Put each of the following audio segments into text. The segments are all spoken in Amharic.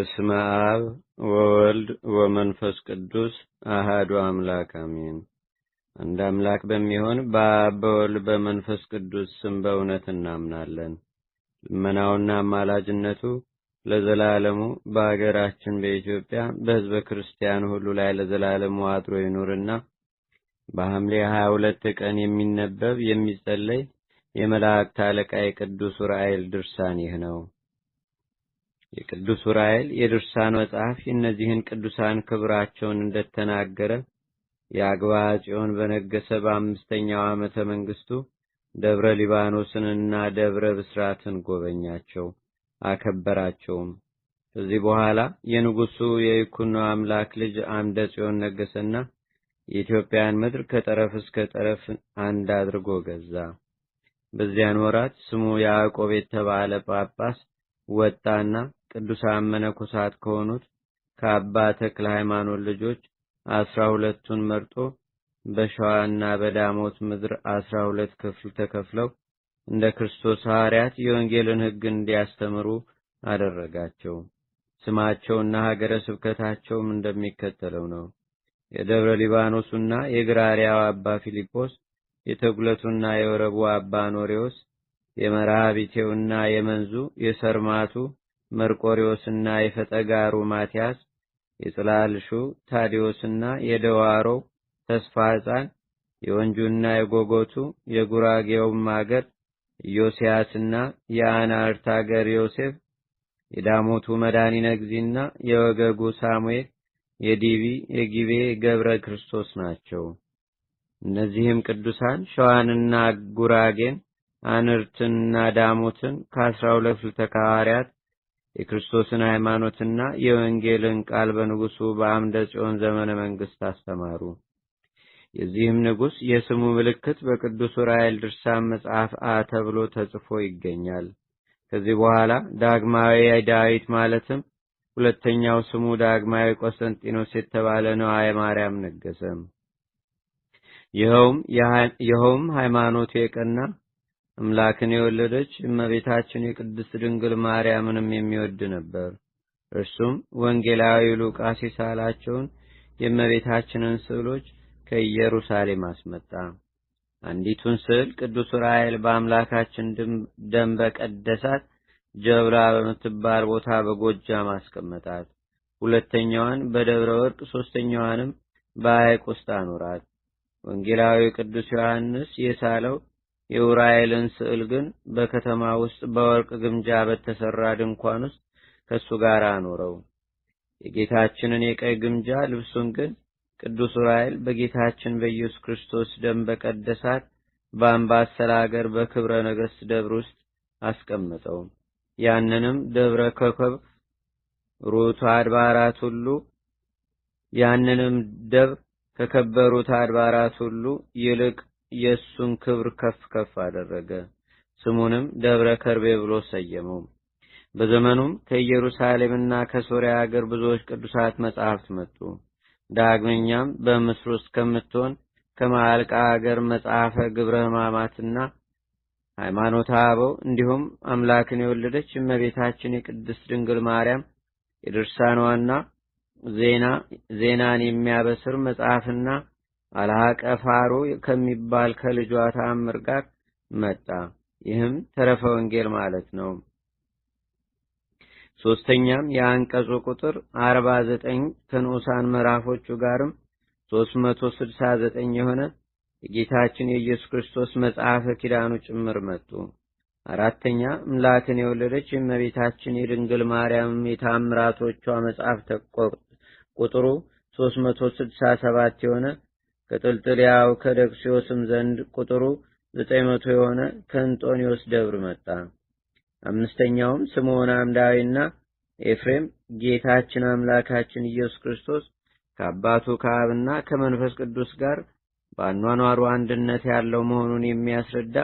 በስመ አብ ወወልድ ወመንፈስ ቅዱስ አሃዱ አምላክ አሜን። አንድ አምላክ በሚሆን በአብ በወልድ በመንፈስ ቅዱስ ስም በእውነት እናምናለን። ልመናውና አማላጅነቱ ለዘላለሙ በአገራችን በኢትዮጵያ በሕዝበ ክርስቲያን ሁሉ ላይ ለዘላለሙ አድሮ ይኑርና በሐምሌ 22 ቀን የሚነበብ የሚጸለይ የመላእክት አለቃ የቅዱስ ዑራኤል ድርሳን ይህ ነው። የቅዱስ ዑራኤል የድርሳን መጽሐፍ እነዚህን ቅዱሳን ክብራቸውን እንደተናገረ የአግባ ጽዮን በነገሰ በአምስተኛው ዓመተ መንግስቱ ደብረ ሊባኖስንና ደብረ ብስራትን ጎበኛቸው፣ አከበራቸውም። ከዚህ በኋላ የንጉሱ የይኩኖ አምላክ ልጅ አምደ ጽዮን ነገሰና የኢትዮጵያን ምድር ከጠረፍ እስከ ጠረፍ አንድ አድርጎ ገዛ። በዚያን ወራት ስሙ ያዕቆብ የተባለ ጳጳስ ወጣና ቅዱሳን መነኮሳት ከሆኑት ከአባ ተክለ ሃይማኖት ልጆች 12ቱን መርጦ በሸዋና በዳሞት ምድር 12 ክፍል ተከፍለው እንደ ክርስቶስ ሐዋርያት የወንጌልን ሕግ እንዲያስተምሩ አደረጋቸው። ስማቸውና ሀገረ ስብከታቸውም እንደሚከተለው ነው። የደብረ ሊባኖስና የግራሪያው አባ ፊልጶስ፣ የተጉለቱና የወረቡ አባ ኖሬዎስ፣ የመርሃቢቴውና የመንዙ የሰርማቱ መርቆሪዎስና የፈጠጋሩ ማቲያስ፣ የጽላልሹ ታዲዮስና የደዋሮው ተስፋ ሕፃን፣ የወንጁና የጎጎቱ የጉራጌውም አገር ዮስያስና የአናርት አገር ዮሴፍ፣ የዳሞቱ መድኃኒነ እግዚእና የወገጉ ሳሙኤል፣ የጊቤ ገብረ ክርስቶስ ናቸው። እነዚህም ቅዱሳን ሸዋንና ጉራጌን አንርትንና ዳሞትን ከ12 ተካዋርያት የክርስቶስን ሃይማኖትና የወንጌልን ቃል በንጉሱ በአምደ ጽዮን ዘመነ መንግስት አስተማሩ። የዚህም ንጉስ የስሙ ምልክት በቅዱስ ዑራኤል ድርሳን መጽሐፍ ተብሎ ተጽፎ ይገኛል። ከዚህ በኋላ ዳግማዊ ዳዊት ማለትም ሁለተኛው ስሙ ዳግማዊ ቆስጠንጢኖስ የተባለ ነዋየ ማርያም ነገሰ። ይኸውም ሃይማኖቱ የቀና አምላክን የወለደች እመቤታችን የቅድስት ድንግል ማርያምንም የሚወድ ነበር። እርሱም ወንጌላዊ ሉቃስ የሳላቸውን የእመቤታችንን ስዕሎች ከኢየሩሳሌም አስመጣ። አንዲቱን ስዕል ቅዱስ ዑራኤል በአምላካችን ደም በቀደሳት ጀብራ በምትባል ቦታ በጎጃም አስቀመጣት። ሁለተኛዋን በደብረ ወርቅ፣ ሶስተኛዋንም በሐይቅ ውስጥ አኖራት። ወንጌላዊ ቅዱስ ዮሐንስ የሳለው የዑራኤልን ስዕል ግን በከተማ ውስጥ በወርቅ ግምጃ በተሰራ ድንኳን ውስጥ ከሱ ጋር አኖረው። የጌታችንን የቀይ ግምጃ ልብሱን ግን ቅዱስ ዑራኤል በጌታችን በኢየሱስ ክርስቶስ ደም በቀደሳት በአምባሰል አገር በክብረ ነገሥት ደብር ውስጥ አስቀመጠው። ያንንም ደብረ ኮከብ ሩት አድባራት ሁሉ ያንንም ደብር ከከበሩት አድባራት ሁሉ ይልቅ የሱን ክብር ከፍ ከፍ አደረገ። ስሙንም ደብረ ከርቤ ብሎ ሰየመው። በዘመኑም ከኢየሩሳሌምና ከሶሪያ ሀገር ብዙዎች ቅዱሳት መጻሕፍት መጡ። ዳግመኛም በምስር ውስጥ ከምትሆን ከማልቃ ሀገር መጽሐፈ ግብረ ሕማማትና ሃይማኖተ አበው እንዲሁም አምላክን የወለደች እመቤታችን የቅድስት ድንግል ማርያም የድርሳኗና ዜናን የሚያበስር መጽሐፍና አልሃቀ ፋሮ ከሚባል ከልጇ ተአምር ጋር መጣ። ይህም ተረፈ ወንጌል ማለት ነው። ሶስተኛም የአንቀጹ ቁጥር 49 ከንዑሳን ምዕራፎቹ ጋርም 369 የሆነ የጌታችን የኢየሱስ ክርስቶስ መጽሐፈ ኪዳኑ ጭምር መጡ። አራተኛ አምላክን የወለደች የእመቤታችን የድንግል ማርያም የታምራቶቿ መጽሐፍ ቁጥሩ 367 የሆነ ከጥልጥልያው ከደክሲዮስም ዘንድ ቁጥሩ 900 የሆነ ከእንጦኒዮስ ደብር መጣ። አምስተኛውም ስምዖን አምዳዊና ኤፍሬም ጌታችን አምላካችን ኢየሱስ ክርስቶስ ከአባቱ ከአብና ከመንፈስ ቅዱስ ጋር በአኗኗሩ አንድነት ያለው መሆኑን የሚያስረዳ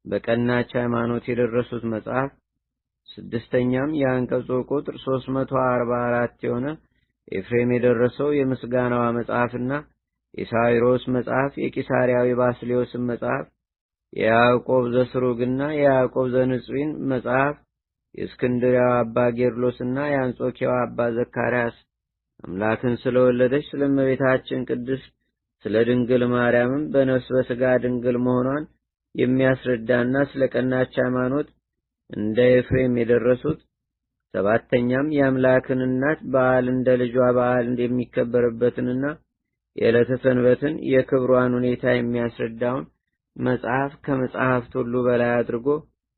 በቀናች ሃይማኖት የደረሱት መጽሐፍ። ስድስተኛም የአንቀጹ ቁጥር 344 የሆነ ኤፍሬም የደረሰው የምስጋናዋ መጽሐፍና የሳዊሮስ መጽሐፍ፣ የቂሳሪያዊ ባስሌዮስን መጽሐፍ፣ የያዕቆብ ዘስሩግና የያዕቆብ ዘንጽዊን መጽሐፍ፣ የእስክንድርያው አባ ጌርሎስና የአንጾኪያው አባ ዘካርያስ አምላክን ስለወለደች ስለ እመቤታችን ቅድስት ስለ ድንግል ማርያምም በነፍስ በሥጋ ድንግል መሆኗን የሚያስረዳና ስለ ቀናች ሃይማኖት እንደ ኤፍሬም የደረሱት ሰባተኛም የአምላክን እናት በዓል እንደ ልጇ በዓል እንደሚከበርበትንና የዕለተ ሰንበትን የክብሯን ሁኔታ የሚያስረዳውን መጽሐፍ ከመጽሐፍት ሁሉ በላይ አድርጎ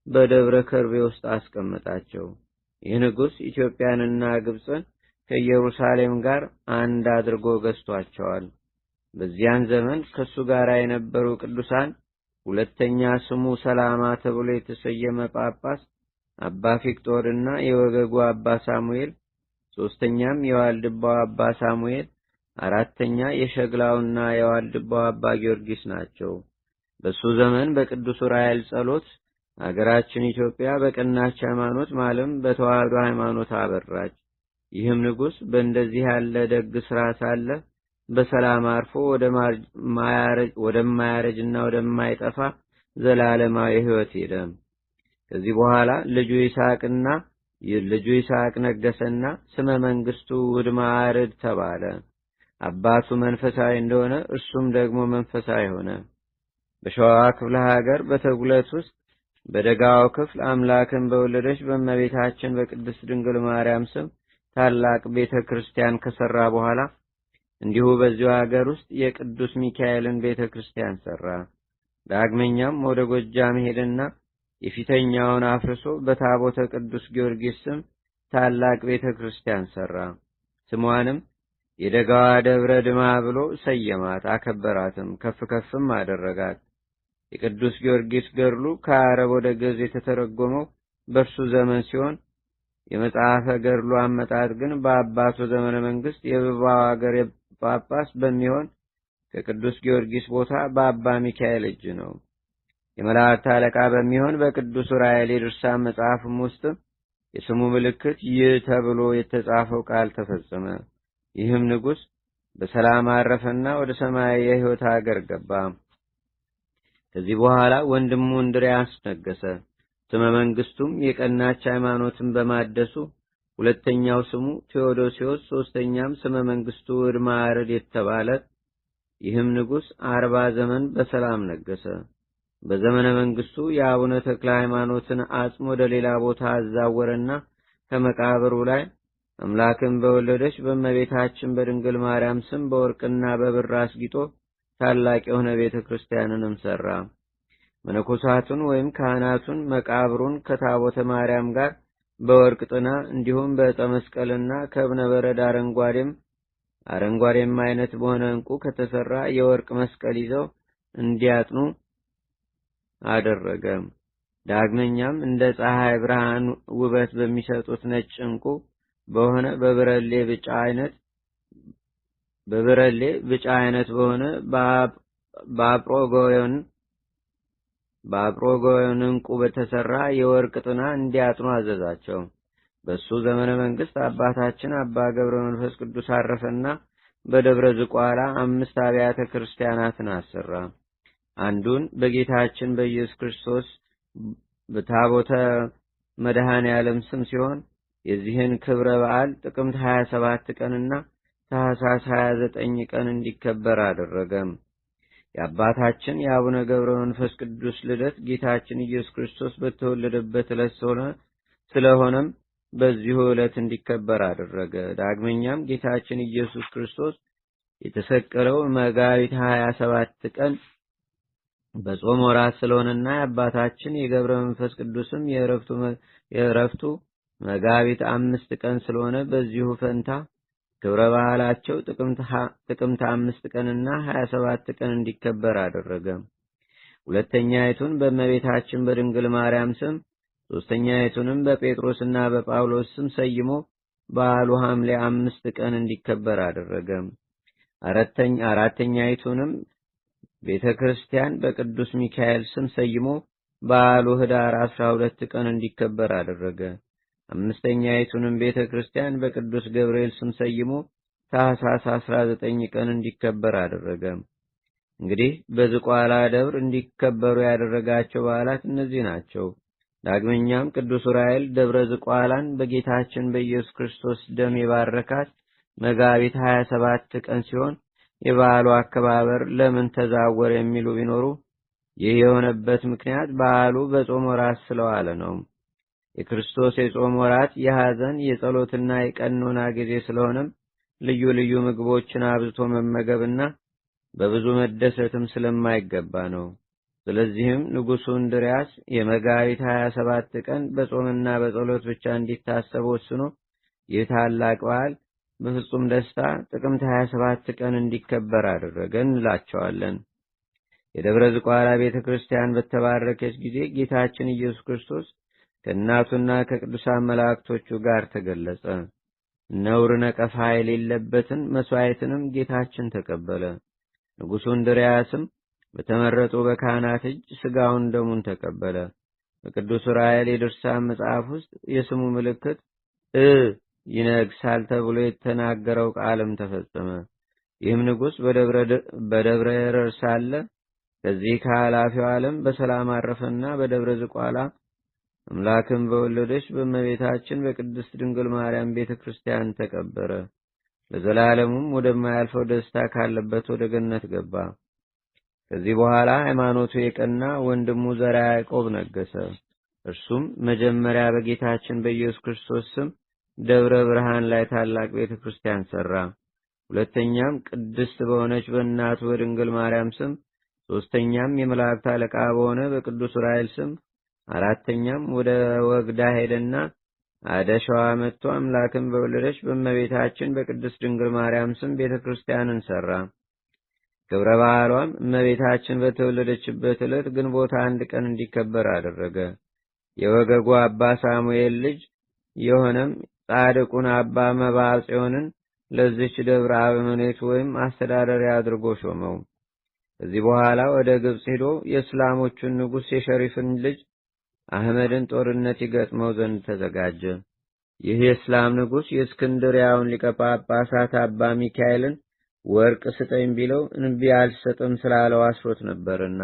በደብረ ከርቤ ውስጥ አስቀመጣቸው። ይህ ንጉሥ ኢትዮጵያንና ግብፅን ከኢየሩሳሌም ጋር አንድ አድርጎ ገዝቷቸዋል። በዚያን ዘመን ከሱ ጋር የነበሩ ቅዱሳን ሁለተኛ ስሙ ሰላማ ተብሎ የተሰየመ ጳጳስ አባ ፊቅጦርና የወገጉ አባ ሳሙኤል፣ ሶስተኛም የዋልድባው አባ ሳሙኤል፣ አራተኛ የሸግላውና የዋልድባው አባ ጊዮርጊስ ናቸው። በሱ ዘመን በቅዱስ ዑራኤል ጸሎት አገራችን ኢትዮጵያ በቀናች ሃይማኖት ማለም በተዋህዶ ሃይማኖት አበራች። ይህም ንጉሥ በእንደዚህ ያለ ደግ ሥራ ሳለ በሰላም አርፎ ወደማያረጅና ወደማይጠፋ ዘላለማዊ ሕይወት ሄደ። ከዚህ በኋላ ልጁ ይስሐቅ ነገሰና ስመ መንግስቱ ውድማ አርድ ተባለ። አባቱ መንፈሳዊ እንደሆነ እርሱም ደግሞ መንፈሳዊ ሆነ። በሸዋ ክፍለ ሀገር በተጉለት ውስጥ በደጋው ክፍል አምላክን በወለደች በእመቤታችን በቅድስት ድንግል ማርያም ስም ታላቅ ቤተ ክርስቲያን ከሰራ በኋላ እንዲሁ በዚሁ ሀገር ውስጥ የቅዱስ ሚካኤልን ቤተ ክርስቲያን ሰራ። ዳግመኛም ወደ ጎጃም ሄደና የፊተኛውን አፍርሶ በታቦተ ቅዱስ ጊዮርጊስ ስም ታላቅ ቤተ ክርስቲያን ሰራ። ስሟንም የደጋዋ ደብረ ድማ ብሎ ሰየማት፣ አከበራትም፣ ከፍ ከፍም አደረጋት። የቅዱስ ጊዮርጊስ ገድሉ ከአረብ ወደ ግዕዝ የተተረጎመው በእርሱ ዘመን ሲሆን የመጽሐፈ ገድሉ አመጣጥ ግን በአባቱ ዘመነ መንግስት የብባው ሀገር ጳጳስ በሚሆን ከቅዱስ ጊዮርጊስ ቦታ በአባ ሚካኤል እጅ ነው። የመላእክት አለቃ በሚሆን በቅዱስ ዑራኤል የድርሳን መጽሐፍም ውስጥ የስሙ ምልክት ይህ ተብሎ የተጻፈው ቃል ተፈጸመ። ይህም ንጉሥ በሰላም አረፈና ወደ ሰማያዊ የሕይወት ሀገር ገባ። ከዚህ በኋላ ወንድሙ እንድርያስ ነገሰ። ስመ መንግስቱም የቀናች ሃይማኖትን በማደሱ ሁለተኛው ስሙ ቴዎዶሲዮስ፣ ሶስተኛም ስመ መንግስቱ ውድማ አርድ የተባለ። ይህም ንጉሥ 40 ዘመን በሰላም ነገሰ። በዘመነ መንግስቱ የአቡነ ተክለ ሃይማኖትን አጽም ወደ ሌላ ቦታ አዛወረና ከመቃብሩ ላይ አምላክን በወለደች በእመቤታችን በድንግል ማርያም ስም በወርቅና በብር አስጊጦ ታላቅ የሆነ ቤተ ክርስቲያንንም ሰራ። መነኮሳቱን ወይም ካህናቱን መቃብሩን ከታቦተ ማርያም ጋር በወርቅ ጥና እንዲሁም በዕፀ መስቀልና ከእብነ በረድ አረንጓዴም አይነት በሆነ ዕንቁ ከተሰራ የወርቅ መስቀል ይዘው እንዲያጥኑ አደረገ። ዳግመኛም እንደ ፀሐይ ብርሃን ውበት በሚሰጡት ነጭ ዕንቁ በሆነ በብረሌ ብጫ አይነት በሆነ በአጵሮጎዮን ዕንቁ በተሰራ የወርቅ ጥና እንዲያጥኑ አዘዛቸው። በሱ ዘመነ መንግስት አባታችን አባ ገብረ መንፈስ ቅዱስ አረፈና በደብረ ዝቋላ 5 አብያተ ክርስቲያናትን አሰራ። አንዱን በጌታችን በኢየሱስ ክርስቶስ በታቦተ መድኃኔ ዓለም ስም ሲሆን የዚህን ክብረ በዓል ጥቅምት 27 ቀንና ታኅሳስ 29 ቀን እንዲከበር አደረገ። የአባታችን የአቡነ ገብረ መንፈስ ቅዱስ ልደት ጌታችን ኢየሱስ ክርስቶስ በተወለደበት ዕለት ስለሆነም በዚሁ ዕለት እንዲከበር አደረገ። ዳግመኛም ጌታችን ኢየሱስ ክርስቶስ የተሰቀለው መጋቢት 27 ቀን በጾም ወራት ስለሆነና የአባታችን የገብረ መንፈስ ቅዱስም የዕረፍቱ መጋቢት 5 ቀን ስለሆነ በዚሁ ፈንታ ክብረ በዓላቸው ጥቅምት 5 ቀንና 27 ቀን እንዲከበር አደረገ። ሁለተኛይቱን በእመቤታችን በድንግል ማርያም ስም፣ ሶስተኛይቱንም በጴጥሮስና በጳውሎስ ስም ሰይሞ በዓሉ ሐምሌ 5 ቀን እንዲከበር አደረገ። አራተኛይቱንም ቤተ ክርስቲያን በቅዱስ ሚካኤል ስም ሰይሞ በዓሉ ኅዳር 12 ቀን እንዲከበር አደረገ። አምስተኛይቱንም ቤተ ክርስቲያን በቅዱስ ገብርኤል ስም ሰይሞ ታኅሳስ 19 ቀን እንዲከበር አደረገ። እንግዲህ በዝቋላ ደብር እንዲከበሩ ያደረጋቸው በዓላት እነዚህ ናቸው። ዳግመኛም ቅዱስ ዑራኤል ደብረ ዝቋላን በጌታችን በኢየሱስ ክርስቶስ ደም የባረካት መጋቢት 27 ቀን ሲሆን የበዓሉ አከባበር ለምን ተዛወረ የሚሉ ቢኖሩ ይህ የሆነበት ምክንያት በዓሉ በጾም ወራት ስለዋለ ነው። የክርስቶስ የጾም ወራት የሐዘን የጸሎትና የቀኖና ጊዜ ስለሆነም ልዩ ልዩ ምግቦችን አብዝቶ መመገብና በብዙ መደሰትም ስለማይገባ ነው። ስለዚህም ንጉሡ እንድርያስ የመጋቢት 27 ቀን በጾምና በጸሎት ብቻ እንዲታሰብ ወስኖ ይህ ታላቅ በዓል በፍጹም ደስታ ጥቅምት 27 ቀን እንዲከበር አደረገ እንላቸዋለን። የደብረ ዝቋላ ቤተ ክርስቲያን በተባረከች ጊዜ ጌታችን ኢየሱስ ክርስቶስ ከእናቱና ከቅዱሳን መላእክቶቹ ጋር ተገለጸ። ነውር ነቀፋ የሌለበትን መሥዋዕትንም ጌታችን ተቀበለ። ንጉሡ እንድርያስም በተመረጡ በካህናት እጅ ሥጋውን ደሙን ተቀበለ። በቅዱስ ዑራኤል የድርሳን መጽሐፍ ውስጥ የስሙ ምልክት ይነግሳል ተብሎ የተናገረው ቃልም ተፈጸመ። ይህም ንጉሥ በደብረ ኤረር ሳለ ከዚህ ከኃላፊው ዓለም በሰላም አረፈና በደብረ ዝቋላ አምላክን በወለደች በእመቤታችን በቅድስት ድንግል ማርያም ቤተ ክርስቲያን ተቀበረ። ለዘላለሙም ወደማያልፈው ደስታ ካለበት ወደ ገነት ገባ። ከዚህ በኋላ ሃይማኖቱ የቀና ወንድሙ ዘርዓ ያዕቆብ ነገሰ። እርሱም መጀመሪያ በጌታችን በኢየሱስ ክርስቶስ ስም ደብረ ብርሃን ላይ ታላቅ ቤተ ክርስቲያን ሠራ። ሁለተኛም ቅድስት በሆነች በእናቱ በድንግል ማርያም ስም፣ ሦስተኛም የመላእክት አለቃ በሆነ በቅዱስ ዑራኤል ስም፣ አራተኛም ወደ ወግዳ ሄደና አደሸዋ መጥቶ አምላክን በወለደች በእመቤታችን በቅድስት ድንግል ማርያም ስም ቤተ ክርስቲያንን ሠራ። ክብረ በዓሏም እመቤታችን በተወለደችበት ዕለት ግንቦት 1 ቀን እንዲከበር አደረገ። የወገጉ አባ ሳሙኤል ልጅ የሆነም ጻድቁን አባ መብዓ ጽዮንን ለዚች ደብረ አበምኔት ወይም አስተዳዳሪ አድርጎ ሾመው። ከዚህ በኋላ ወደ ግብጽ ሄዶ የእስላሞቹን ንጉሥ የሸሪፍን ልጅ አህመድን ጦርነት ይገጥመው ዘንድ ተዘጋጀ። ይህ የእስላም ንጉሥ የእስክንድርያውን ሊቀ ጳጳሳት አባ ሚካኤልን ወርቅ ስጠኝ ቢለው እንቢ አልሰጥም ስላለው አስሮት ነበርና፣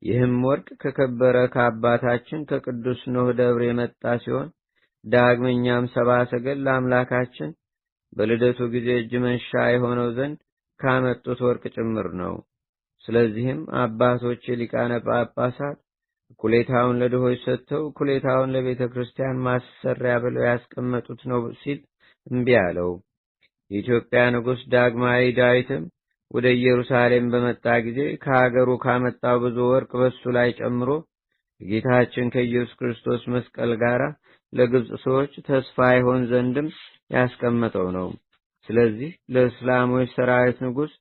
ይህም ወርቅ ከከበረ ከአባታችን ከቅዱስ ኖህ ደብር የመጣ ሲሆን ዳግመኛም ሰብአ ሰገል ለአምላካችን በልደቱ ጊዜ እጅ መንሻ የሆነው ዘንድ ካመጡት ወርቅ ጭምር ነው። ስለዚህም አባቶች ሊቃነ ጳጳሳት እኩሌታውን ለድሆች ሰጥተው እኩሌታውን ለቤተ ክርስቲያን ማሰሪያ ብለው ያስቀመጡት ነው ሲል እምቢ አለው። የኢትዮጵያ ንጉሥ ዳግማዊ ዳዊትም ወደ ኢየሩሳሌም በመጣ ጊዜ ከሀገሩ ካመጣው ብዙ ወርቅ በሱ ላይ ጨምሮ ጌታችን ከኢየሱስ ክርስቶስ መስቀል ጋር ለግብጽ ሰዎች ተስፋ ይሆን ዘንድም ያስቀመጠው ነው። ስለዚህ ለእስላሞች ሰራዊት ንጉሥ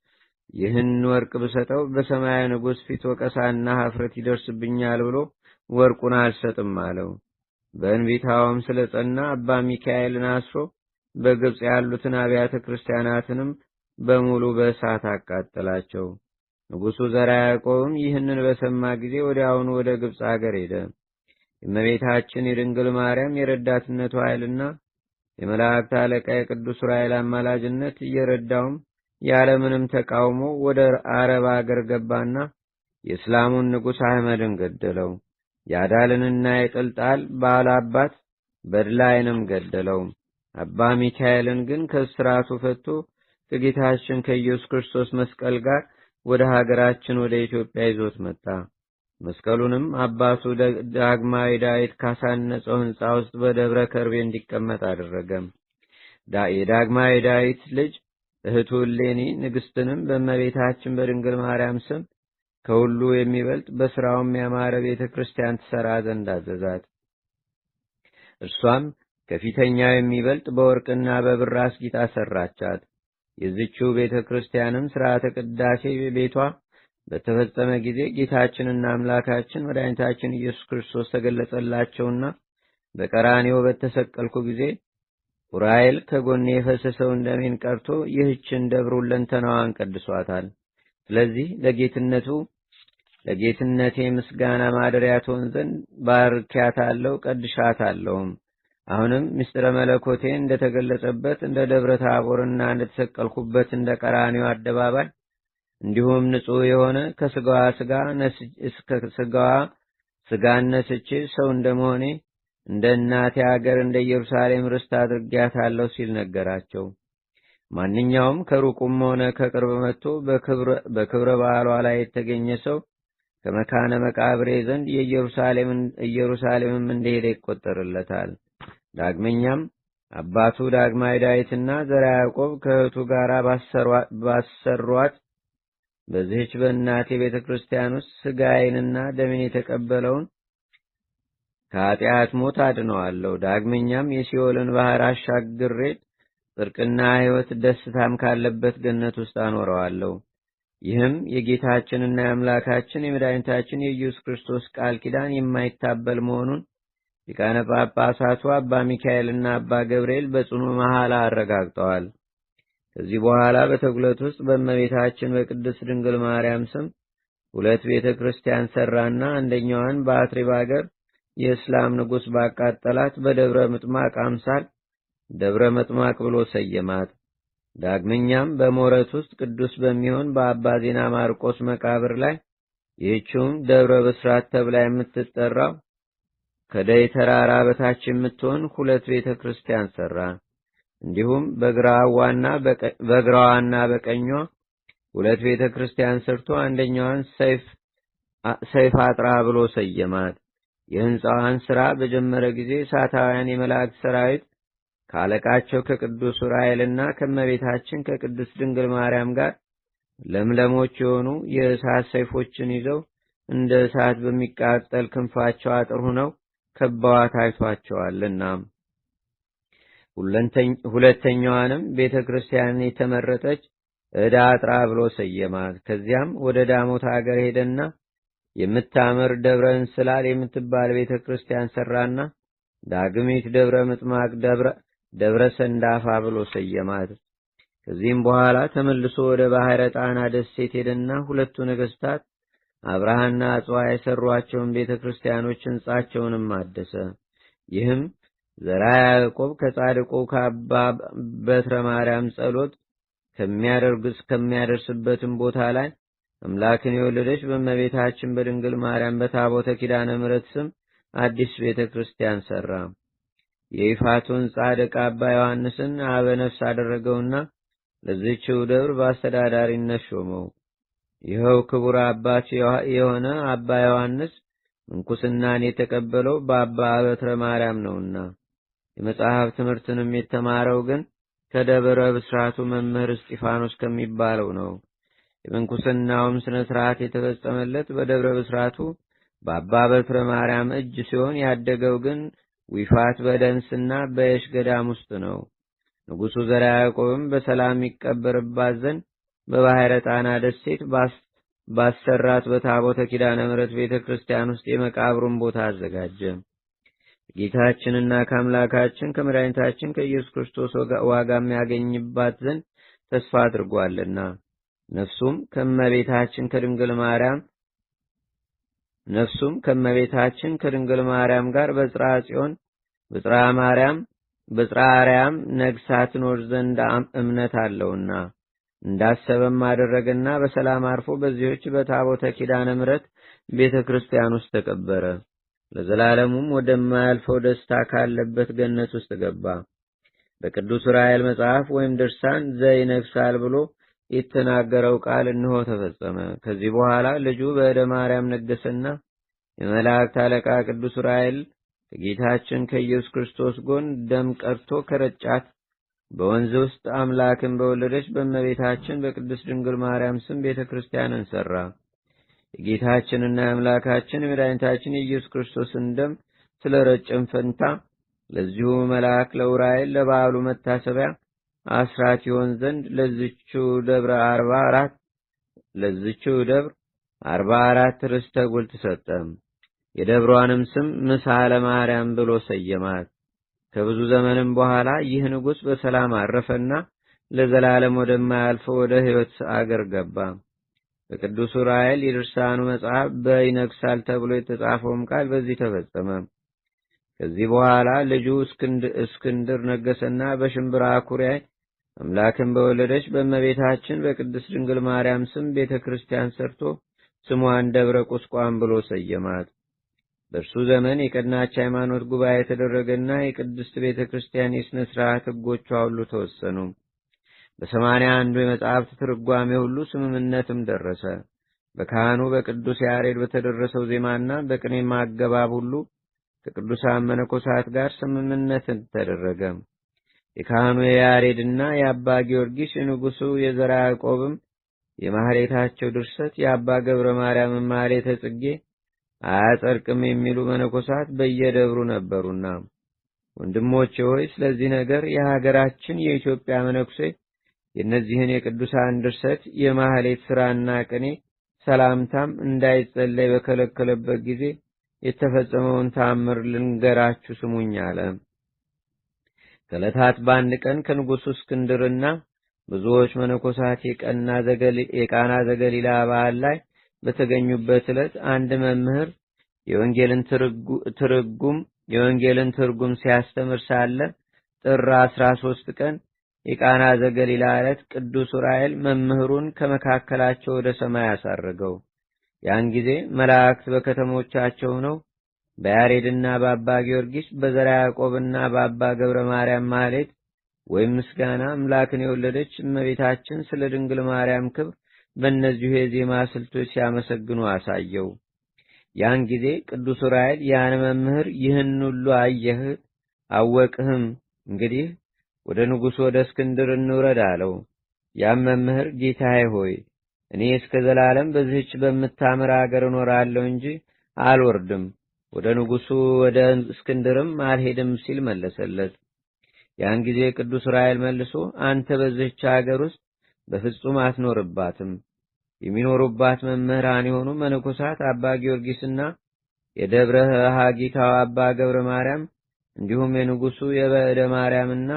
ይህን ወርቅ ብሰጠው በሰማያዊ ንጉሥ ፊት ወቀሳና ኀፍረት ይደርስብኛል ብሎ ወርቁን አልሰጥም አለው። በእንቢታውም ስለጸና አባ ሚካኤልን አስሮ በግብጽ ያሉትን አብያተ ክርስቲያናትንም በሙሉ በእሳት አቃጠላቸው። ንጉሡ ዘርዓ ያዕቆብም ይህንን በሰማ ጊዜ ወዲያውኑ ወደ ግብጽ አገር ሄደ። የእመቤታችን የድንግል ማርያም የረዳትነቱ ኃይልና የመላእክት አለቃ የቅዱስ ዑራኤል አማላጅነት እየረዳውም ያለምንም ተቃውሞ ወደ አረብ አገር ገባና የእስላሙን ንጉሥ አህመድን ገደለው። የአዳልንና የጥልጣል ባላባት በድላይንም ገደለው። አባ ሚካኤልን ግን ከእስራቱ ፈቶ ከጌታችን ከኢየሱስ ክርስቶስ መስቀል ጋር ወደ ሀገራችን ወደ ኢትዮጵያ ይዞት መጣ። መስቀሉንም አባቱ ዳግማዊ ዳዊት ካሳነጸው ሕንፃ ውስጥ በደብረ ከርቤ እንዲቀመጥ አደረገ። የዳግማዊ ዳዊት ልጅ እህቱ እሌኒ ንግሥትንም በእመቤታችን በድንግል ማርያም ስም ከሁሉ የሚበልጥ በሥራውም ያማረ ቤተ ክርስቲያን ትሠራ ዘንድ አዘዛት። እርሷም ከፊተኛው የሚበልጥ በወርቅና በብር አስጊጣ ሠራቻት። የዚችው ቤተ ክርስቲያንም ሥርዓተ ቅዳሴ ቤቷ በተፈጸመ ጊዜ ጌታችንና አምላካችን መድኃኒታችን ኢየሱስ ክርስቶስ ተገለጸላቸውና በቀራንዮ በተሰቀልኩ ጊዜ ዑራኤል ከጎኔ የፈሰሰውን ደሜን ቀርቶ ይህችን ደብር ሁለንተናዋን ቀድሷታል። ስለዚህ ለጌትነቴ ምስጋና ማደሪያ ትሆን ዘንድ ባርኪያታለሁ፣ ቀድሻታለሁም። አሁንም ምስጢረ መለኮቴ እንደተገለጸበት እንደ ደብረ ታቦርና እንደተሰቀልኩበት እንደ ቀራንዮ አደባባይ እንዲሁም ንጹሕ የሆነ ከስጋዋ ስጋ ሥጋን ነስቼ ሰው እንደመሆኔ እንደ እናቴ አገር እንደ ኢየሩሳሌም ርስት አድርጌያታለሁ ሲል ነገራቸው። ማንኛውም ከሩቁም ሆነ ከቅርብ መጥቶ በክብረ በዓሏ ላይ የተገኘ ሰው ከመካነ መቃብሬ ዘንድ ኢየሩሳሌምም እንደሄደ ይቆጠርለታል። ዳግመኛም አባቱ ዳግማዊ ዳዊትና ዘርዓ ያዕቆብ ከእህቱ ጋር ባሰሯት በዚህች በእናቴ ቤተ ክርስቲያን ውስጥ ሥጋዬንና ደሜን የተቀበለውን ከኃጢአት ሞት አድነዋለሁ። ዳግመኛም የሲኦልን ባሕር አሻግሬ ጽድቅና ሕይወት ደስታም ካለበት ገነት ውስጥ አኖረዋለሁ። ይህም የጌታችንና የአምላካችን የመድኃኒታችን የኢየሱስ ክርስቶስ ቃል ኪዳን የማይታበል መሆኑን ሊቃነ ጳጳሳቱ አባ ሚካኤልና አባ ገብርኤል በጽኑ መሐላ አረጋግጠዋል። ከዚህ በኋላ በተጉለት ውስጥ በእመቤታችን በቅድስት ድንግል ማርያም ስም 2 ቤተ ክርስቲያን ሠራና አንደኛዋን በአትሪብ አገር የእስላም ንጉሥ ባቃጠላት በደብረ ምጥማቅ አምሳል ደብረ መጥማቅ ብሎ ሰየማት። ዳግመኛም በሞረት ውስጥ ቅዱስ በሚሆን በአባ ዜና ማርቆስ መቃብር ላይ ይህችውም ደብረ ብስራት ተብላ የምትጠራው ከደይ ተራራ በታች የምትሆን 2 ቤተ ክርስቲያን ሠራ። እንዲሁም በግራዋና በቀኟ 2 ቤተ ክርስቲያን ሰርቶ አንደኛዋን ሰይፍ አጥራ ብሎ ሰየማት። የሕንፃዋን ሥራ በጀመረ ጊዜ እሳታውያን የመላእክት ሰራዊት ካለቃቸው ከቅዱስ ዑራኤልና ከመቤታችን ከቅድስት ድንግል ማርያም ጋር ለምለሞች የሆኑ የእሳት ሰይፎችን ይዘው እንደ እሳት በሚቃጠል ክንፋቸው አጥር ሆነው ከበዋት አይቷቸዋልና። ሁለተኛዋንም ቤተ ክርስቲያን የተመረጠች ዕዳ አጥራ ብሎ ሰየማት። ከዚያም ወደ ዳሞት አገር ሄደና የምታምር ደብረ እንስላል የምትባል ቤተ ክርስቲያን ሠራና ዳግሚት ደብረ ምጥማቅ ደብረ ሰንዳፋ ብሎ ሰየማት። ከዚህም በኋላ ተመልሶ ወደ ባሕረ ጣና ደሴት ሄደና 2ቱ ነገሥታት አብርሃና አጽዋ የሠሯቸውን ቤተ ክርስቲያኖች ሕንጻቸውንም አደሰ። ይህም ዘርዓ ያዕቆብ ከጻድቁ ከአባ በትረ ማርያም ጸሎት ከሚያደርስበትም ቦታ ላይ አምላክን የወለደች በእመቤታችን በድንግል ማርያም በታቦተ ኪዳነ ምሕረት ስም አዲስ ቤተ ክርስቲያን ሠራ። የይፋቱን ጻድቅ አባ ዮሐንስን አበ ነፍስ አደረገውና ለዚህችው ደብር በአስተዳዳሪነት ሾመው። ይኸው ክቡር አባት የሆነ አባ ዮሐንስ ምንኩስናን የተቀበለው በአባ በትረ ማርያም ነውና የመጽሐፍ ትምህርትንም የተማረው ግን ከደብረ ብስራቱ መምህር እስጢፋኖስ ከሚባለው ነው። የምንኩስናውም ስነ ስርዓት የተፈጸመለት በደብረ ብስራቱ በአባ በትረ ማርያም እጅ ሲሆን ያደገው ግን ዊፋት በደንስና በየሽ ገዳም ውስጥ ነው። ንጉሡ ዘርዓ ያዕቆብም በሰላም ይቀበርባት ዘንድ በባሕረ ጣና ደሴት ባሰራት በታቦተ ኪዳነ ምሕረት ቤተ ክርስቲያን ውስጥ የመቃብሩን ቦታ አዘጋጀ። ጌታችንና ከአምላካችን ከመድኃኒታችን ከኢየሱስ ክርስቶስ ዋጋ የሚያገኝባት ዘንድ ተስፋ አድርጓልና ነፍሱም ከመቤታችን ከድንግል ማርያም ጋር በጽርሐ ጽዮን በጽርሐ አርያም ነግሳ ትኖር ዘንድ እምነት አለውና እንዳሰበም አደረገና በሰላም አርፎ በዚህች በታቦተ ኪዳነ ምሕረት ቤተ ክርስቲያን ውስጥ ተቀበረ። ለዘላለሙም ወደማያልፈው ደስታ ካለበት ገነት ውስጥ ገባ። በቅዱስ ዑራኤል መጽሐፍ ወይም ድርሳን ዘይነግሳል ብሎ የተናገረው ቃል እንሆ ተፈጸመ። ከዚህ በኋላ ልጁ በእደ ማርያም ነገሰና የመላእክት አለቃ ቅዱስ ዑራኤል ከጌታችን ከኢየሱስ ክርስቶስ ጎን ደም ቀርቶ ከረጫት በወንዝ ውስጥ አምላክን በወለደች በእመቤታችን በቅድስት ድንግል ማርያም ስም ቤተ ክርስቲያንን ሠራ። የጌታችንና የአምላካችን የመድኃኒታችን የኢየሱስ ክርስቶስን ደም ስለ ረጭም ፈንታ ለዚሁ መልአክ ለዑራኤል ለበዓሉ መታሰቢያ አስራት ይሆን ዘንድ ለዚችው ደብር 44 ርስተ ጉልት ሰጠ። የደብሯንም ስም ምሳለ ማርያም ብሎ ሰየማት። ከብዙ ዘመንም በኋላ ይህ ንጉሥ በሰላም አረፈና ለዘላለም ወደማያልፈው ወደ ሕይወት አገር ገባ። በቅዱስ ዑራኤል የድርሳኑ መጽሐፍ በይነግሳል ተብሎ የተጻፈውም ቃል በዚህ ተፈጸመ። ከዚህ በኋላ ልጁ እስክንድር ነገሰና በሽምብራ ኩሪያይ አምላክን በወለደች በእመቤታችን በቅድስት ድንግል ማርያም ስም ቤተ ክርስቲያን ሰርቶ ስሟን ደብረ ቁስቋም ብሎ ሰየማት። በእርሱ ዘመን የቀናች ሃይማኖት ጉባኤ የተደረገና የቅድስት ቤተክርስቲያን የሥነ ሥርዓት ሕጎቿ ሁሉ ተወሰኑ። በ81 የመጽሐፍት ትርጓሜ ሁሉ ስምምነትም ደረሰ። በካህኑ በቅዱስ ያሬድ በተደረሰው ዜማና በቅኔ ማገባብ ሁሉ ከቅዱሳን መነኮሳት ጋር ስምምነትን ተደረገ። የካህኑ የያሬድና የአባ ጊዮርጊስ የንጉሡ የዘርዓ ያዕቆብም የማህሌታቸው ድርሰት የአባ ገብረ ማርያም ማህሌተ ጽጌ አያጸድቅም የሚሉ መነኮሳት በየደብሩ ነበሩና፣ ወንድሞቼ ሆይ ስለዚህ ነገር የሀገራችን የኢትዮጵያ መነኩሴ የእነዚህን የቅዱሳን ድርሰት የማህሌት ሥራና ቅኔ ሰላምታም እንዳይጸለይ በከለከለበት ጊዜ የተፈጸመውን ተአምር ልንገራችሁ ስሙኝ አለ። ከዕለታት በአንድ ቀን ከንጉሡ እስክንድርና ብዙዎች መነኮሳት የቃና ዘገሊላ በዓል ላይ በተገኙበት ዕለት አንድ መምህር የወንጌልን ትርጉም ሲያስተምር ሳለ ጥር 13 ቀን የቃና ዘገሊላ ዕለት ቅዱስ ዑራኤል መምህሩን ከመካከላቸው ወደ ሰማይ አሳረገው። ያን ጊዜ መላእክት በከተሞቻቸው ሆነው በያሬድና በአባ ጊዮርጊስ በዘርዓ ያዕቆብና በአባ ገብረ ማርያም ማህሌት ወይም ምስጋና አምላክን የወለደች እመቤታችን ስለ ድንግል ማርያም ክብር በእነዚሁ የዜማ ስልቶች ሲያመሰግኑ አሳየው። ያን ጊዜ ቅዱስ ዑራኤል ያን መምህር ይህን ሁሉ አየህ አወቅህም፣ እንግዲህ ወደ ንጉሡ ወደ እስክንድር እንውረድ አለው። ያም መምህር ጌታዬ ሆይ እኔ እስከ ዘላለም በዚህች በምታምር አገር እኖራለሁ እንጂ አልወርድም፣ ወደ ንጉሡ ወደ እስክንድርም አልሄድም ሲል መለሰለት። ያን ጊዜ ቅዱስ ዑራኤል መልሶ አንተ በዚህች አገር ውስጥ በፍጹም አትኖርባትም። የሚኖሩባት መምህራን የሆኑ መነኮሳት አባ ጊዮርጊስና የደብረ ሀጊታው አባ ገብረ ማርያም እንዲሁም የንጉሡ የበዕደ ማርያምና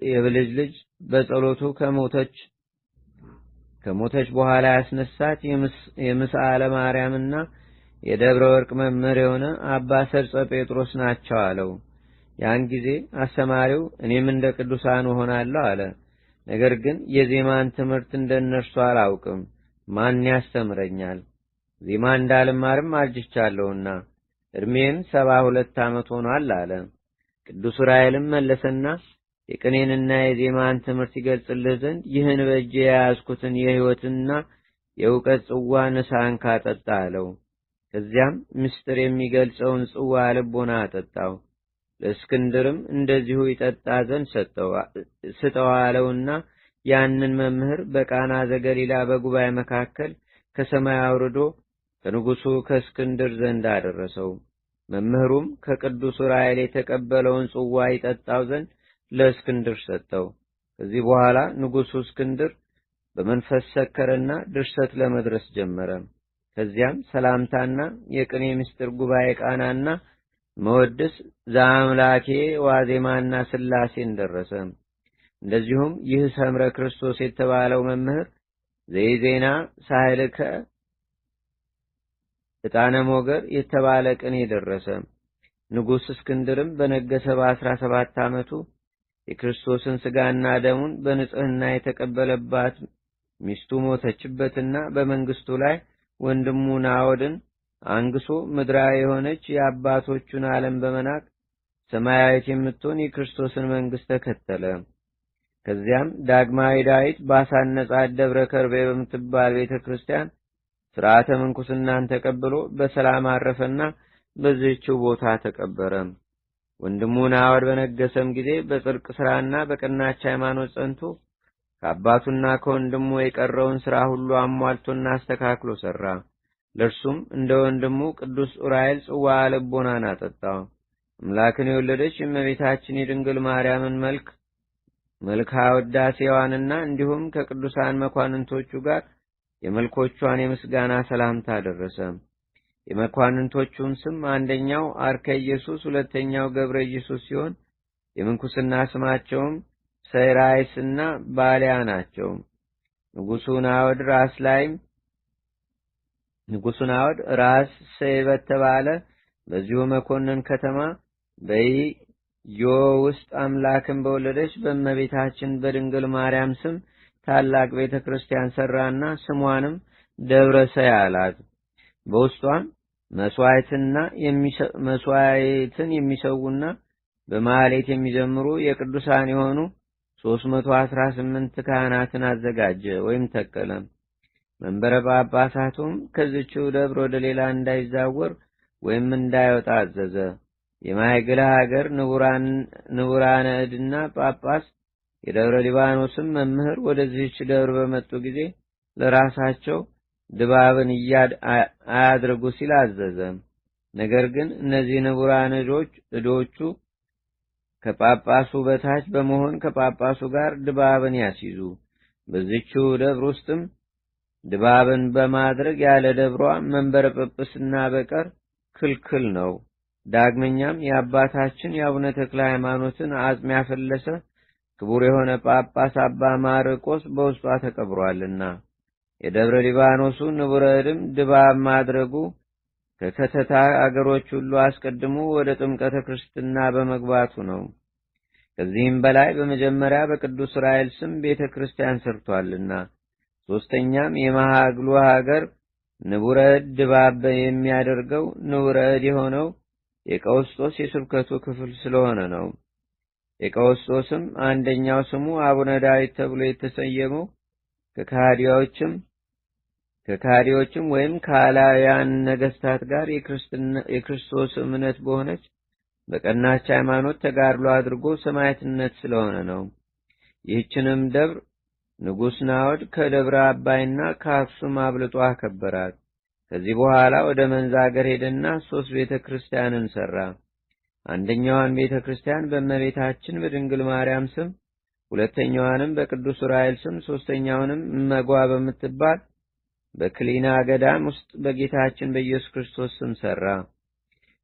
የብልጅ ልጅ በጸሎቱ ከሞተች በኋላ ያስነሳት የምስአለ ማርያምና የደብረ ወርቅ መምህር የሆነ አባ ሰርጸ ጴጥሮስ ናቸው አለው። ያን ጊዜ አስተማሪው እኔም እንደ ቅዱሳን እሆናለሁ አለ። ነገር ግን የዜማን ትምህርት እንደነርሱ አላውቅም፣ ማን ያስተምረኛል? ዜማ እንዳልማርም አርጅቻለሁና እድሜም 72 ዓመት ሆኗል አለ። ቅዱስ ዑራኤልም መለሰና የቅኔንና የዜማን ትምህርት ይገልጽልህ ዘንድ ይህን በእጄ የያዝኩትን የሕይወትና የእውቀት ጽዋ ንሳን ካጠጣ አለው። ከዚያም ምስጢር የሚገልጸውን ጽዋ ልቦና አጠጣው። ለእስክንድርም እንደዚሁ ይጠጣ ዘንድ ስጠው አለውና ያንን መምህር በቃና ዘገሊላ በጉባኤ መካከል ከሰማይ አውርዶ ከንጉሡ ከእስክንድር ዘንድ አደረሰው። መምህሩም ከቅዱስ ዑራኤል የተቀበለውን ጽዋ ይጠጣው ዘንድ ለእስክንድር ሰጠው። ከዚህ በኋላ ንጉሡ እስክንድር በመንፈስ ሰከረና ድርሰት ለመድረስ ጀመረ። ከዚያም ሰላምታና የቅኔ ምስጢር ጉባኤ ቃናና መወድስ ዘአምላኬ ዋዜማና ሥላሴን ደረሰ። እንደዚሁም ይህ ሰምረ ክርስቶስ የተባለው መምህር ዘይዜና ሳህልከ ዕጣነ ሞገር የተባለ ቅኔ ደረሰ። ንጉሥ እስክንድርም በነገሰ በ17 ዓመቱ የክርስቶስን ሥጋና ደሙን በንጽሕና የተቀበለባት ሚስቱ ሞተችበትና በመንግስቱ ላይ ወንድሙ ናዖድን አንግሶ ምድራዊ የሆነች የአባቶቹን ዓለም በመናቅ ሰማያዊት የምትሆን የክርስቶስን መንግስት ተከተለ። ከዚያም ዳግማዊ ዳዊት ባሳነጻት ደብረ ከርቤ በምትባል ቤተ ክርስቲያን ሥርዓተ ምንኩስናን ተቀብሎ በሰላም አረፈና በዚህችው ቦታ ተቀበረ። ወንድሙ ናዖድ በነገሰም ጊዜ በጽድቅ ሥራና በቀናች ሃይማኖት ጸንቶ ከአባቱና ከወንድሙ የቀረውን ሥራ ሁሉ አሟልቶና አስተካክሎ ሠራ። ለእርሱም እንደ ወንድሙ ቅዱስ ዑራኤል ጽዋ ልቦናን አጠጣው። አምላክን የወለደች የእመቤታችን የድንግል ማርያምን መልክዓ ውዳሴዋንና እንዲሁም ከቅዱሳን መኳንንቶቹ ጋር የመልኮቿን የምስጋና ሰላምታ ደረሰ። የመኳንንቶቹም ስም አንደኛው አርከ ኢየሱስ፣ ሁለተኛው ገብረ ኢየሱስ ሲሆን የምንኩስና ስማቸውም ሰይራይስና ባሊያ ናቸው። ንጉሡ ናዖድ ራስ ሰይ በተባለ በዚሁ መኮንን ከተማ በኢዮ ውስጥ አምላክን በወለደች በእመቤታችን በድንግል ማርያም ስም ታላቅ ቤተ ክርስቲያን ሰራና ስሟንም ደብረ ሰይ አላት። በውስጧም መስዋዕትን የሚሰውና በማህሌት የሚዘምሩ የቅዱሳን የሆኑ 318 ካህናትን አዘጋጀ ወይም ተከለ። መንበረ ጳጳሳቱም ከዚችው ደብር ወደ ሌላ እንዳይዛወር ወይም እንዳይወጣ አዘዘ። የማይግላ ሀገር ንቡራነ እድና ጳጳስ የደብረ ሊባኖስም መምህር ወደዚህች ደብር በመጡ ጊዜ ለራሳቸው ድባብን አያድርጉ ሲል አዘዘ። ነገር ግን እነዚህ ንቡራን እዶቹ ከጳጳሱ በታች በመሆን ከጳጳሱ ጋር ድባብን ያስይዙ። በዚችው ደብር ውስጥም ድባብን በማድረግ ያለ ደብሯ መንበረ ጵጵስና በቀር ክልክል ነው። ዳግመኛም የአባታችን የአቡነ ተክለ ሃይማኖትን አጽም ያፈለሰ ክቡር የሆነ ጳጳስ አባ ማርቆስ በውስጧ ተቀብሯልና የደብረ ሊባኖሱ ንቡረ እድም ድባብ ማድረጉ ከከተታ አገሮች ሁሉ አስቀድሞ ወደ ጥምቀተ ክርስትና በመግባቱ ነው። ከዚህም በላይ በመጀመሪያ በቅዱስ ራኤል ስም ቤተ ክርስቲያን ሰርቷልና፣ ሶስተኛም የማሃግሉ ሀገር ንቡረ እድ ድባብ የሚያደርገው ንቡረ እድ የሆነው የቀውስጦስ የስብከቱ ክፍል ስለሆነ ነው። የቀውስጦስም አንደኛው ስሙ አቡነ ዳዊት ተብሎ የተሰየመው ከካዲዎችም ወይም ከአላውያን ነገስታት ጋር የክርስቶስ እምነት በሆነች በቀናች ሃይማኖት ተጋድሎ አድርጎ ሰማዕትነት ስለሆነ ነው። ይህችንም ደብር ንጉሥ ናዖድ ከደብረ አባይና ከአክሱም አብልጦ አከበራት። ከዚህ በኋላ ወደ መንዛ አገር ሄደና 3 ቤተ ክርስቲያንን ሰራ። አንደኛዋን ቤተ ክርስቲያን በእመቤታችን በድንግል ማርያም ስም፣ ሁለተኛዋንም በቅዱስ ዑራኤል ስም፣ ሶስተኛውንም እመጓ በምትባል በክሊና ገዳም ውስጥ በጌታችን በኢየሱስ ክርስቶስ ስም ሰራ።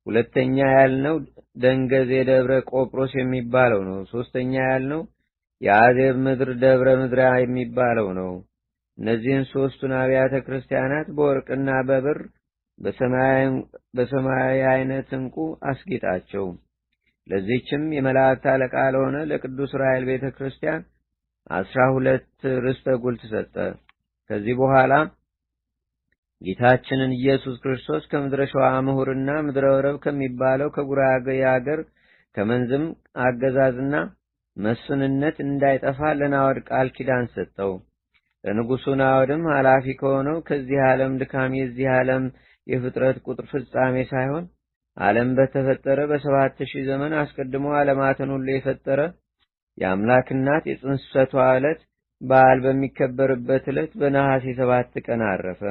ሁለተኛ ያልነው ደንገዝ የደብረ ቆጵሮስ የሚባለው ነው። ሶስተኛ ያልነው የአዜብ ምድር ደብረ ምድራ የሚባለው ነው። እነዚህን 3ቱን አብያተ ክርስቲያናት በወርቅና በብር በሰማያዊ አይነት ዕንቁ አስጌጣቸው። ለዚህችም የመላእክት አለቃ ለሆነ ለቅዱስ ዑራኤል ቤተ ክርስቲያን 12 ርስተ ጉልት ሰጠ። ከዚህ በኋላ ጌታችንን ኢየሱስ ክርስቶስ ከምድረ ሸዋ ምሁርና ምድረ ወረብ ከሚባለው ከጉራጌ አገር ከመንዝም አገዛዝና መስፍንነት እንዳይጠፋ ለናዖድ ቃል ኪዳን ሰጠው። ለንጉሡ ናዖድም ኃላፊ ከሆነው ከዚህ ዓለም ድካም የዚህ ዓለም የፍጥረት ቁጥር ፍጻሜ ሳይሆን ዓለም በተፈጠረ በ7000 ዘመን አስቀድሞ ዓለማትን ሁሉ የፈጠረ የአምላክ እናት የጽንሰቷ ዕለት በዓል በሚከበርበት ዕለት በነሐሴ 7 ቀን አረፈ።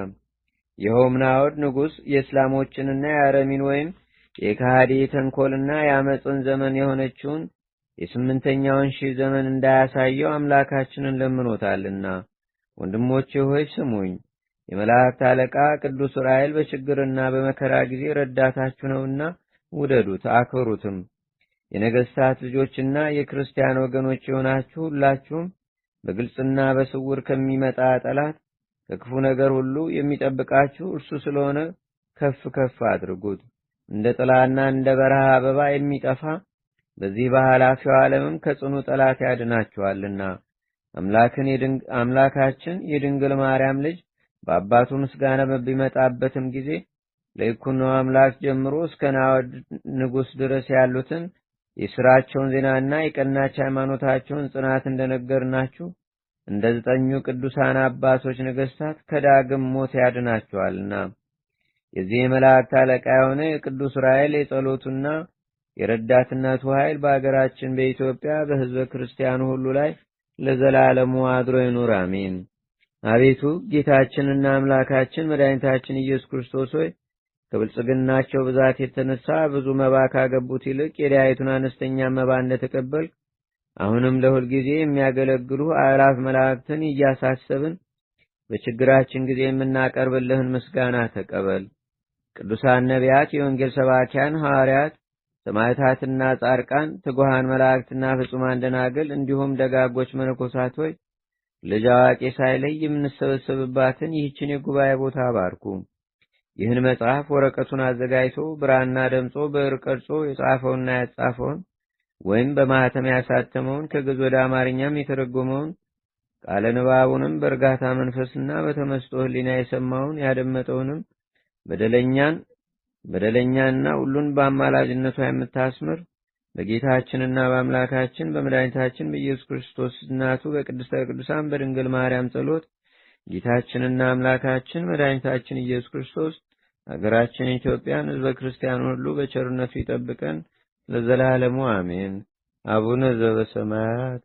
ይኸውም ናዖድ ንጉሥ የእስላሞችንና የአረሚን ወይም የካሃዲ ተንኮልና የአመፅን ዘመን የሆነችውን የ8ኛውን ሺህ ዘመን እንዳያሳየው አምላካችንን ለምኖታልና። ወንድሞቼ ሆይ ስሙኝ። የመላእክት አለቃ ቅዱስ ዑራኤል በችግርና በመከራ ጊዜ ረዳታችሁ ነውና ውደዱት፣ አክብሩትም። የነገሥታት ልጆችና የክርስቲያን ወገኖች የሆናችሁ ሁላችሁም በግልጽና በስውር ከሚመጣ ጠላት ከክፉ ነገር ሁሉ የሚጠብቃችሁ እርሱ ስለሆነ ከፍ ከፍ አድርጉት። እንደ ጥላና እንደ በረሃ አበባ የሚጠፋ በዚህ በኃላፊው ዓለምም ከጽኑ ጠላት ያድናችኋልና። አምላካችን የድንግል ማርያም ልጅ በአባቱ ምስጋና በሚመጣበትም ጊዜ ለይኩኖ አምላክ ጀምሮ እስከ ናዖድ ንጉሥ ድረስ ያሉትን የሥራቸውን ዜናና የቀናች ሃይማኖታቸውን ጽናት እንደነገርናችሁ እንደ 9 ቅዱሳን አባቶች ነገሥታት ከዳግም ሞት ያድናችኋልና። የዚህ የመላእክት አለቃ የሆነ የቅዱስ ዑራኤል የጸሎቱና የረዳትነቱ ኃይል በአገራችን በኢትዮጵያ በሕዝበ ክርስቲያኑ ሁሉ ላይ ለዘላለሙ አድሮ ይኑር፣ አሜን። አቤቱ ጌታችንና አምላካችን መድኃኒታችን ኢየሱስ ክርስቶስ ሆይ ከብልጽግናቸው ብዛት የተነሳ ብዙ መባ ካገቡት ይልቅ የድሃይቱን አነስተኛ መባ እንደተቀበል አሁንም ለሁል ጊዜ የሚያገለግሉ አእላፍ መላእክትን እያሳሰብን በችግራችን ጊዜ የምናቀርብልህን ምስጋና ተቀበል። ቅዱሳን ነቢያት፣ የወንጌል ሰባኪያን ሐዋርያት፣ ሰማዕታትና ጻድቃን፣ ትጉሃን መላእክትና ፍጹማን ደናግል እንዲሁም ደጋጎች መነኮሳት ሆይ ልጅ አዋቂ ሳይለይ የምንሰበሰብባትን ይህችን የጉባኤ ቦታ አባርኩ። ይህን መጽሐፍ ወረቀቱን አዘጋጅቶ ብራና ደምጾ ብዕር ቀርጾ የጻፈውንና ያጻፈውን ወይም በማህተም ያሳተመውን ከግዕዝ ወደ አማርኛም የተረጎመውን ቃለ ንባቡንም በእርጋታ መንፈስና በተመስጦ ሕሊና የሰማውን ያደመጠውንም በደለኛን በደለኛና ሁሉን በአማላጅነቷ የምታስምር በጌታችንና በአምላካችን በመድኃኒታችን በኢየሱስ ክርስቶስ እናቱ በቅድስተ ቅዱሳን በድንግል ማርያም ጸሎት ጌታችንና አምላካችን መድኃኒታችን ኢየሱስ ክርስቶስ አገራችን ኢትዮጵያን ሕዝበ ክርስቲያን ሁሉ በቸርነቱ ይጠብቀን ለዘላለሙ አሜን። አቡነ ዘበሰማያት